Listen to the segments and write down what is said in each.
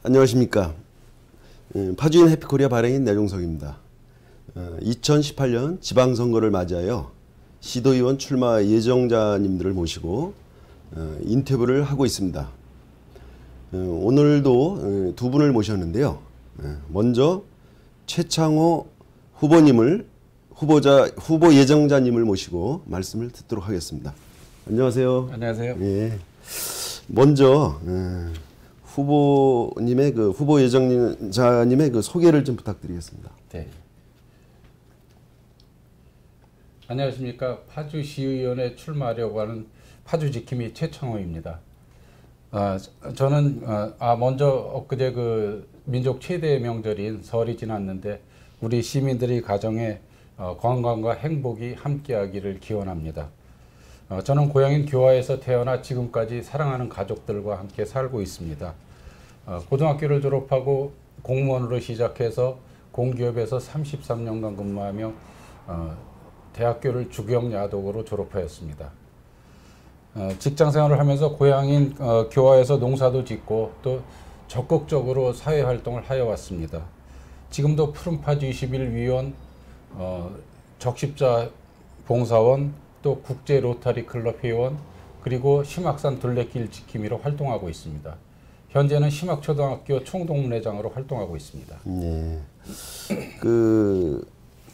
안녕하십니까. 파주인 해피코리아 발행인 내종석입니다. 2018년 지방선거를 맞이하여 시도의원 출마 예정자님들을 모시고 인터뷰를 하고 있습니다. 오늘도 두 분을 모셨는데요. 먼저 최창호 후보님을 후보 예정자님을 모시고 말씀을 듣도록 하겠습니다. 안녕하세요. 안녕하세요. 예. 먼저 후보님의 후보 예정자님의 소개를 좀 부탁드리겠습니다. 네. 안녕하십니까. 파주시의원에 출마하려고 하는 파주지킴이 최창호입니다. 저는 먼저 엊그제 민족 최대의 명절인 설이 지났는데 우리 시민들의 가정에 건강과 행복이 함께하기를 기원합니다. 저는 고향인 교화에서 태어나 지금까지 사랑하는 가족들과 함께 살고 있습니다. 고등학교를 졸업하고 공무원으로 시작해서 공기업에서 33년간 근무하며 대학교를 주경야독으로 졸업하였습니다. 직장생활을 하면서 고향인 교화에서 농사도 짓고 또 적극적으로 사회활동을 하여 왔습니다. 지금도 푸른파주 21위원, 적십자 봉사원, 또 국제 로터리 클럽 회원, 그리고 심학산 둘레길 지킴이로 활동하고 있습니다. 현재는 심학초등학교 총동문회장으로 활동하고 있습니다. 네.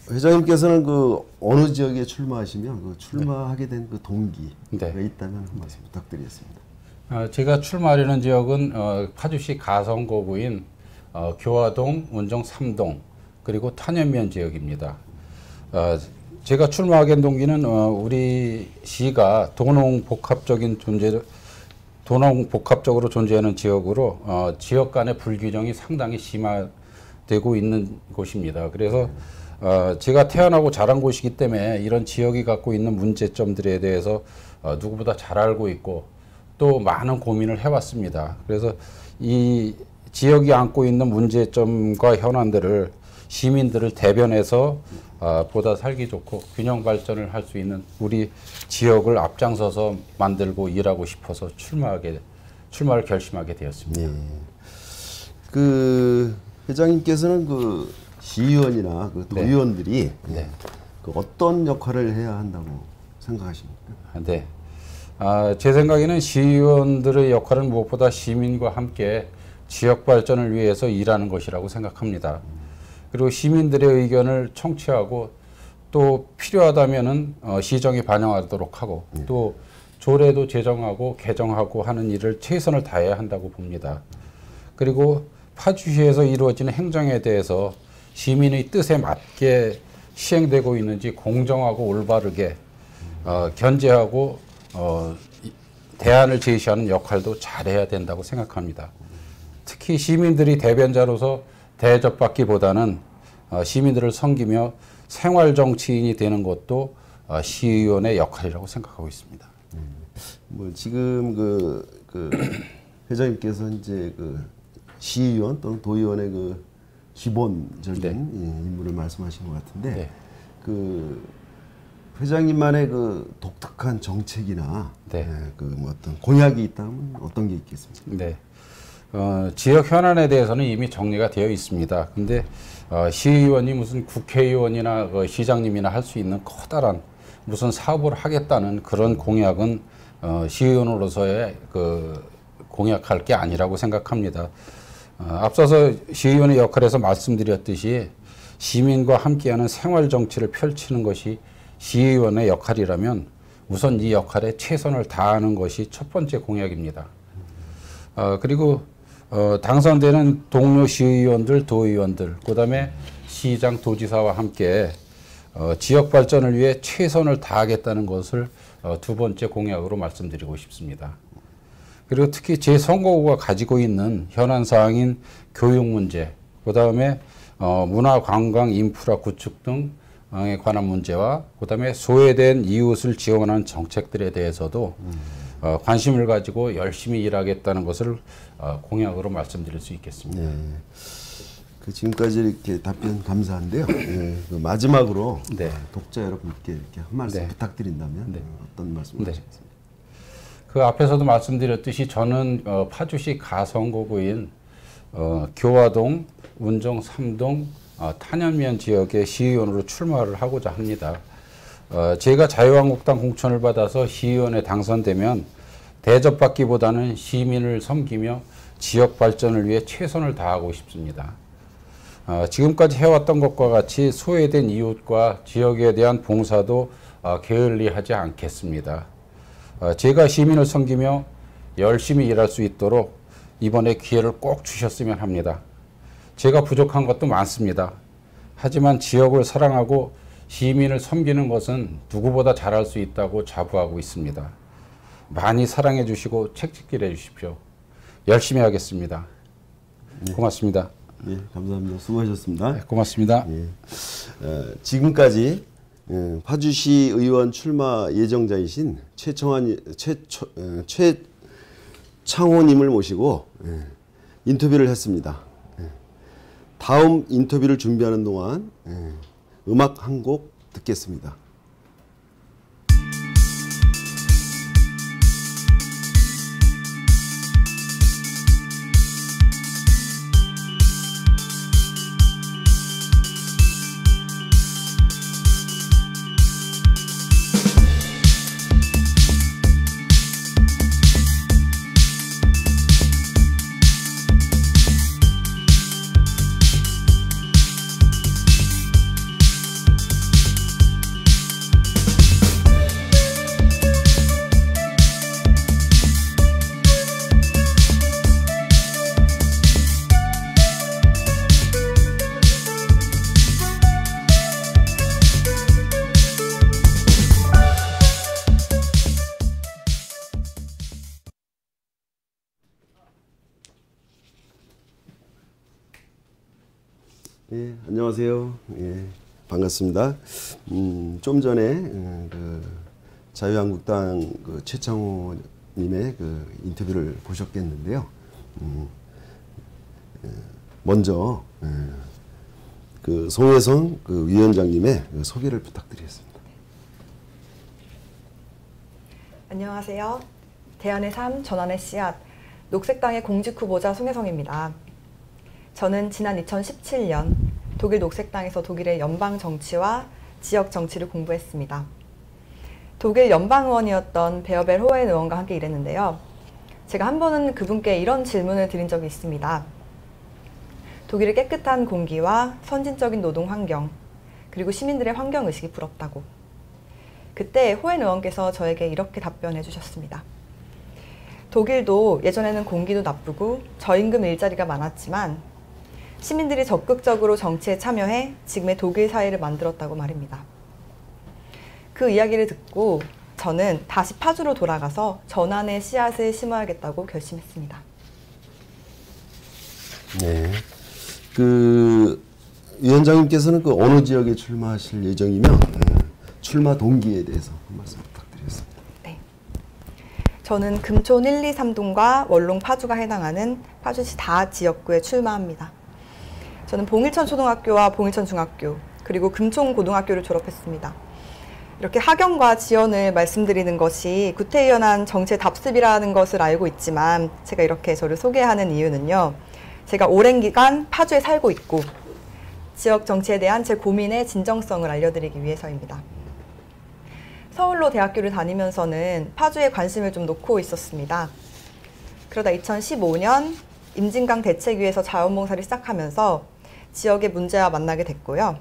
회장님께서는 어느 지역에 출마하시면 출마하게 된 동기가 있다면 한 말씀 부탁드리겠습니다. 제가 출마하려는 지역은 파주시 가성고구인 교화동, 운정 3동, 그리고 탄현면 지역입니다. 제가 출마하게 된 동기는 우리 시가 도농복합적으로 존재하는 지역으로 지역 간의 불균형이 상당히 심화되고 있는 곳입니다. 그래서 제가 태어나고 자란 곳이기 때문에 이런 지역이 갖고 있는 문제점들에 대해서 누구보다 잘 알고 있고 또 많은 고민을 해왔습니다. 그래서 이 지역이 안고 있는 문제점과 현안들을 시민들을 대변해서 보다 살기 좋고 균형 발전을 할 수 있는 우리 지역을 앞장서서 만들고 일하고 싶어서 출마를 결심하게 되었습니다. 네. 회장님께서는 시의원이나 도의원들이 어떤 역할을 해야 한다고 생각하십니까? 네. 제 생각에는 시의원들의 역할은 무엇보다 시민과 함께 지역 발전을 위해서 일하는 것이라고 생각합니다. 그리고 시민들의 의견을 청취하고 또 필요하다면은 시정에 반영하도록 하고 또 조례도 제정하고 개정하고 하는 일을 최선을 다해야 한다고 봅니다. 그리고 파주시에서 이루어지는 행정에 대해서 시민의 뜻에 맞게 시행되고 있는지 공정하고 올바르게 견제하고 대안을 제시하는 역할도 잘해야 된다고 생각합니다. 특히 시민들이 대변자로서 대접받기보다는 시민들을 섬기며 생활정치인이 되는 것도 시의원의 역할이라고 생각하고 있습니다. 지금 회장님께서 이제 시의원 또는 도의원의 기본적인 임무를 말씀하신 것 같은데 회장님만의 독특한 정책이나 어떤 공약이 있다면 어떤 게 있겠습니까? 네. 지역 현안에 대해서는 이미 정리가 되어 있습니다. 근데 시의원이 무슨 국회의원이나 시장님이나 할 수 있는 커다란 무슨 사업을 하겠다는 그런 공약은 시의원으로서의 공약할 게 아니라고 생각합니다. 앞서서 시의원의 역할에서 말씀드렸듯이 시민과 함께하는 생활 정치를 펼치는 것이 시의원의 역할이라면 우선 이 역할에 최선을 다하는 것이 첫 번째 공약입니다. 그리고 당선되는 동료 시의원들, 도의원들, 그다음에 시장, 도지사와 함께 지역 발전을 위해 최선을 다하겠다는 것을 두 번째 공약으로 말씀드리고 싶습니다. 그리고 특히 제 선거구가 가지고 있는 현안 사항인 교육 문제, 그다음에 문화, 관광, 인프라 구축 등에 관한 문제와 그다음에 소외된 이웃을 지원하는 정책들에 대해서도 관심을 가지고 열심히 일하겠다는 것을 공약으로 말씀드릴 수 있겠습니다. 네. 지금까지 이렇게 답변 감사한데요. 마지막으로 독자 여러분께 이렇게 한 말씀 부탁드린다면 어떤 말씀을 하시겠습니까? 그 앞에서도 말씀드렸듯이 저는 파주시 가성고구인 교화동, 운정 3동 탄현면 지역의 시의원으로 출마를 하고자 합니다. 제가 자유한국당 공천을 받아서 시의원에 당선되면 대접받기보다는 시민을 섬기며 지역 발전을 위해 최선을 다하고 싶습니다. 지금까지 해왔던 것과 같이 소외된 이웃과 지역에 대한 봉사도 게을리하지 않겠습니다. 제가 시민을 섬기며 열심히 일할 수 있도록 이번에 기회를 꼭 주셨으면 합니다. 제가 부족한 것도 많습니다. 하지만 지역을 사랑하고 시민을 섬기는 것은 누구보다 잘할 수 있다고 자부하고 있습니다. 많이 사랑해 주시고 책짓길 해 주십시오. 열심히 하겠습니다. 고맙습니다. 예, 감사합니다. 수고하셨습니다. 네, 고맙습니다. 예. 지금까지 파주시 의원 출마 예정자이신 최창호님을 모시고 인터뷰를 했습니다. 다음 인터뷰를 준비하는 동안 음악 한 곡 듣겠습니다. 예, 안녕하세요. 예, 반갑습니다. 좀 전에 그 자유한국당 그 최창호님의 그 인터뷰를 보셨겠는데요. 먼저 그 송혜성 그 위원장님의 그 소개를 부탁드리겠습니다. 안녕하세요. 대안의 삶, 전환의 씨앗, 녹색당의 공직 후보자 송혜성입니다. 저는 지난 2017년 독일 녹색당에서 독일의 연방 정치와 지역 정치를 공부했습니다. 독일 연방 의원이었던 베어벨 호엔 의원과 함께 일했는데요. 제가 한 번은 그분께 이런 질문을 드린 적이 있습니다. 독일의 깨끗한 공기와 선진적인 노동 환경, 그리고 시민들의 환경의식이 부럽다고. 그때 호엔 의원께서 저에게 이렇게 답변해 주셨습니다. 독일도 예전에는 공기도 나쁘고 저임금 일자리가 많았지만 시민들이 적극적으로 정치에 참여해 지금의 독일 사회를 만들었다고 말입니다. 그 이야기를 듣고 저는 다시 파주로 돌아가서 전환의 씨앗을 심어야겠다고 결심했습니다. 네. 그 위원장님께서는 그 어느 지역에 출마하실 예정이며 출마 동기에 대해서 한 말씀 부탁드리겠습니다. 네. 저는 금촌 1, 2, 3동과 원롱 파주가 해당하는 파주시 다 지역구에 출마합니다. 저는 봉일천 초등학교와 봉일천 중학교, 그리고 금촌 고등학교를 졸업했습니다. 이렇게 학연과 지연을 말씀드리는 것이 구태의연한 정치의 답습이라는 것을 알고 있지만 제가 이렇게 저를 소개하는 이유는요. 제가 오랜 기간 파주에 살고 있고 지역 정치에 대한 제 고민의 진정성을 알려드리기 위해서입니다. 서울로 대학교를 다니면서는 파주에 관심을 좀 놓고 있었습니다. 그러다 2015년 임진강 대책위에서 자원봉사를 시작하면서 지역의 문제와 만나게 됐고요.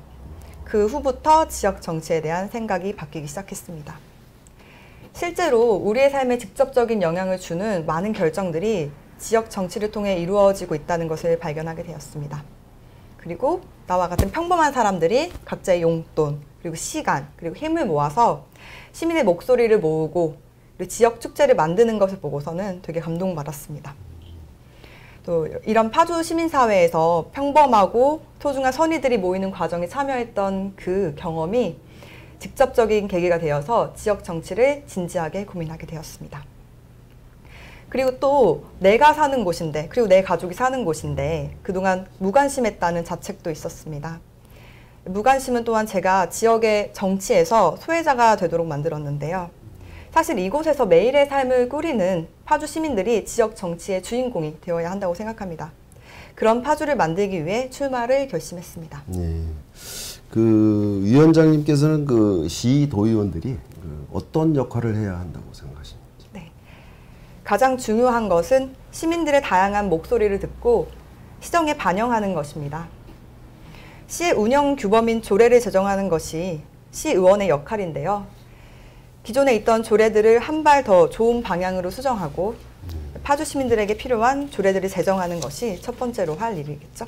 그 후부터 지역 정치에 대한 생각이 바뀌기 시작했습니다. 실제로 우리의 삶에 직접적인 영향을 주는 많은 결정들이 지역 정치를 통해 이루어지고 있다는 것을 발견하게 되었습니다. 그리고 나와 같은 평범한 사람들이 각자의 용돈, 그리고 시간, 그리고 힘을 모아서 시민의 목소리를 모으고 그리고 지역 축제를 만드는 것을 보고서는 되게 감동받았습니다. 또 이런 파주 시민사회에서 평범하고 소중한 선의들이 모이는 과정에 참여했던 그 경험이 직접적인 계기가 되어서 지역 정치를 진지하게 고민하게 되었습니다. 그리고 또 내가 사는 곳인데, 그리고 내 가족이 사는 곳인데 그동안 무관심했다는 자책도 있었습니다. 무관심은 또한 제가 지역의 정치에서 소외자가 되도록 만들었는데요. 사실 이곳에서 매일의 삶을 꾸리는 파주 시민들이 지역 정치의 주인공이 되어야 한다고 생각합니다. 그런 파주를 만들기 위해 출마를 결심했습니다. 네. 그 위원장님께서는 그 시도의원들이 어떤 역할을 해야 한다고 생각하십니까? 네. 가장 중요한 것은 시민들의 다양한 목소리를 듣고 시정에 반영하는 것입니다. 시의 운영 규범인 조례를 제정하는 것이 시의원의 역할인데요. 기존에 있던 조례들을 한 발 더 좋은 방향으로 수정하고 파주 시민들에게 필요한 조례들을 제정하는 것이 첫 번째로 할 일이겠죠.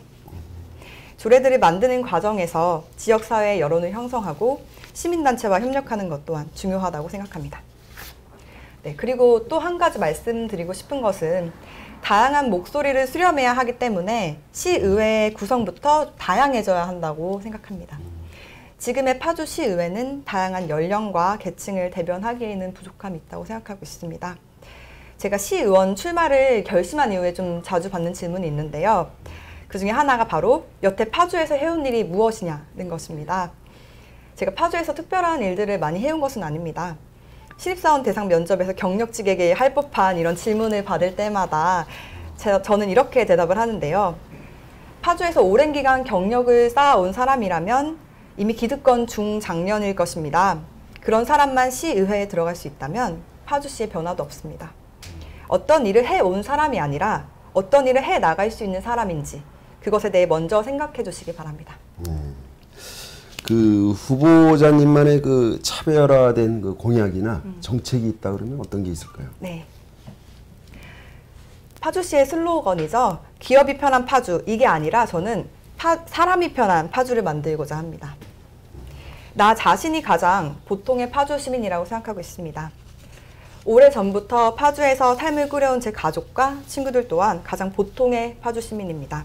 조례들을 만드는 과정에서 지역사회의 여론을 형성하고 시민단체와 협력하는 것 또한 중요하다고 생각합니다. 네, 그리고 또 한 가지 말씀드리고 싶은 것은 다양한 목소리를 수렴해야 하기 때문에 시의회의 구성부터 다양해져야 한다고 생각합니다. 지금의 파주시의회는 다양한 연령과 계층을 대변하기에는 부족함이 있다고 생각하고 있습니다. 제가 시의원 출마를 결심한 이후에 좀 자주 받는 질문이 있는데요. 그 중에 하나가 바로 여태 파주에서 해온 일이 무엇이냐는 것입니다. 제가 파주에서 특별한 일들을 많이 해온 것은 아닙니다. 신입사원 대상 면접에서 경력직에게 할 법한 이런 질문을 받을 때마다 저는 이렇게 대답을 하는데요. 파주에서 오랜 기간 경력을 쌓아온 사람이라면 이미 기득권 중장년일 것입니다. 그런 사람만 시의회에 들어갈 수 있다면 파주시의 변화도 없습니다. 어떤 일을 해온 사람이 아니라 어떤 일을 해 나갈 수 있는 사람인지 그것에 대해 먼저 생각해 주시기 바랍니다. 그 후보자님만의 그 차별화된 그 공약이나 정책이 있다 그러면 어떤 게 있을까요? 네. 파주시의 슬로건이죠. 기업이 편한 파주. 이게 아니라 저는 사람이 편한 파주를 만들고자 합니다. 나 자신이 가장 보통의 파주 시민이라고 생각하고 있습니다. 오래전부터 파주에서 삶을 꾸려온 제 가족과 친구들 또한 가장 보통의 파주 시민입니다.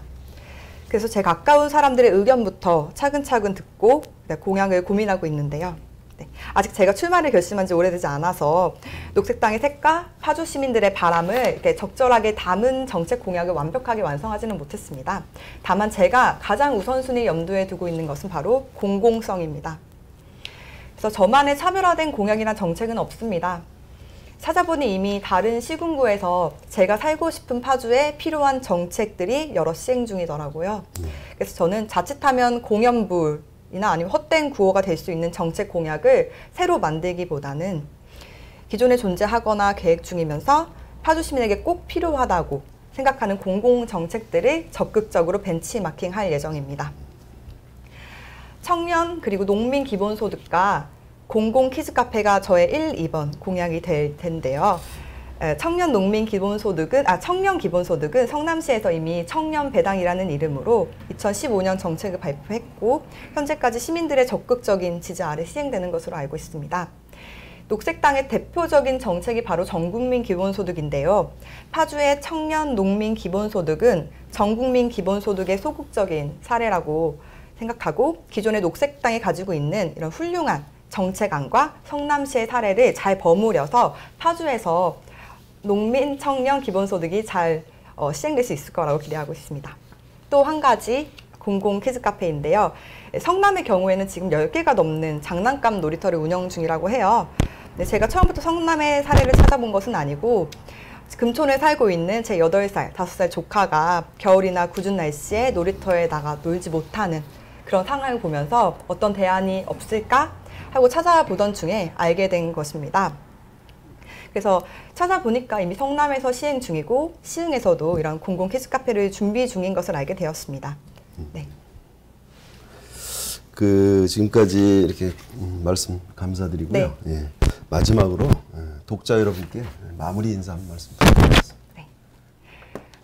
그래서 제 가까운 사람들의 의견부터 차근차근 듣고 공약을 고민하고 있는데요. 네, 아직 제가 출마를 결심한 지 오래되지 않아서 녹색당의 색과 파주 시민들의 바람을 이렇게 적절하게 담은 정책 공약을 완벽하게 완성하지는 못했습니다. 다만 제가 가장 우선순위 염두에 두고 있는 것은 바로 공공성입니다. 그래서 저만의 차별화된 공약이나 정책은 없습니다. 찾아보니 이미 다른 시군구에서 제가 살고 싶은 파주에 필요한 정책들이 여러 시행 중이더라고요. 그래서 저는 자칫하면 공연불이나 아니면 헛된 구호가 될 수 있는 정책 공약을 새로 만들기보다는 기존에 존재하거나 계획 중이면서 파주 시민에게 꼭 필요하다고 생각하는 공공정책들을 적극적으로 벤치마킹할 예정입니다. 청년 그리고 농민 기본소득과 공공 키즈카페가 저의 1, 2번 공약이 될 텐데요. 청년 기본소득은 성남시에서 이미 청년 배당이라는 이름으로 2015년 정책을 발표했고 현재까지 시민들의 적극적인 지지 아래 시행되는 것으로 알고 있습니다. 녹색당의 대표적인 정책이 바로 전국민 기본소득인데요. 파주의 청년 농민 기본소득은 전국민 기본소득의 소극적인 사례라고 생각하고 기존의 녹색당이 가지고 있는 이런 훌륭한 정책안과 성남시의 사례를 잘 버무려서 파주에서 농민, 청년 기본소득이 잘 시행될 수 있을 거라고 기대하고 있습니다. 또 한 가지 공공 키즈카페인데요. 성남의 경우에는 지금 10개가 넘는 장난감 놀이터를 운영 중이라고 해요. 제가 처음부터 성남의 사례를 찾아본 것은 아니고 금촌에 살고 있는 제 8살, 5살 조카가 겨울이나 궂은 날씨에 놀이터에 나가 놀지 못하는 그런 상황을 보면서 어떤 대안이 없을까 하고 찾아보던 중에 알게 된 것입니다. 그래서 찾아보니까 이미 성남에서 시행 중이고 시흥에서도 이런 공공 키즈카페를 준비 중인 것을 알게 되었습니다. 네. 지금까지 이렇게 말씀 감사드리고요. 네. 예. 마지막으로 독자 여러분께 마무리 인사 한 말씀 부탁드리겠습니다. 네.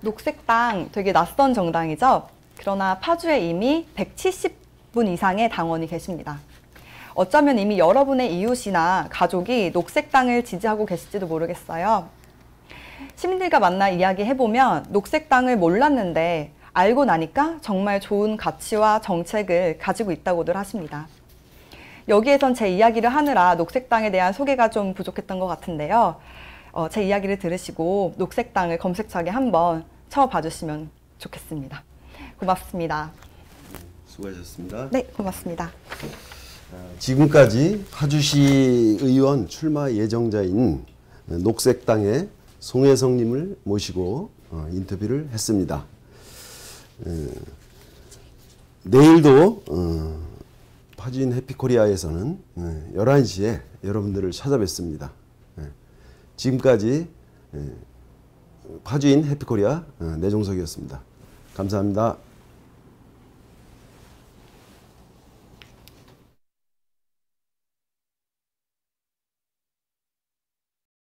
녹색당 되게 낯선 정당이죠. 그러나 파주에 이미 170분 이상의 당원이 계십니다. 어쩌면 이미 여러분의 이웃이나 가족이 녹색당을 지지하고 계실지도 모르겠어요. 시민들과 만나 이야기해보면 녹색당을 몰랐는데 알고 나니까 정말 좋은 가치와 정책을 가지고 있다고들 하십니다. 여기에선 제 이야기를 하느라 녹색당에 대한 소개가 좀 부족했던 것 같은데요. 제 이야기를 들으시고 녹색당을 검색창에 한번 쳐봐 주시면 좋겠습니다. 고맙습니다. 수고하셨습니다. 네, 고맙습니다. 지금까지 파주시 의원 출마 예정자인 녹색당의 송혜성님을 모시고 인터뷰를 했습니다. 내일도 파주인 해피코리아에서는 11시에 여러분들을 찾아뵙습니다. 지금까지 파주인 해피코리아 내종석이었습니다. 감사합니다.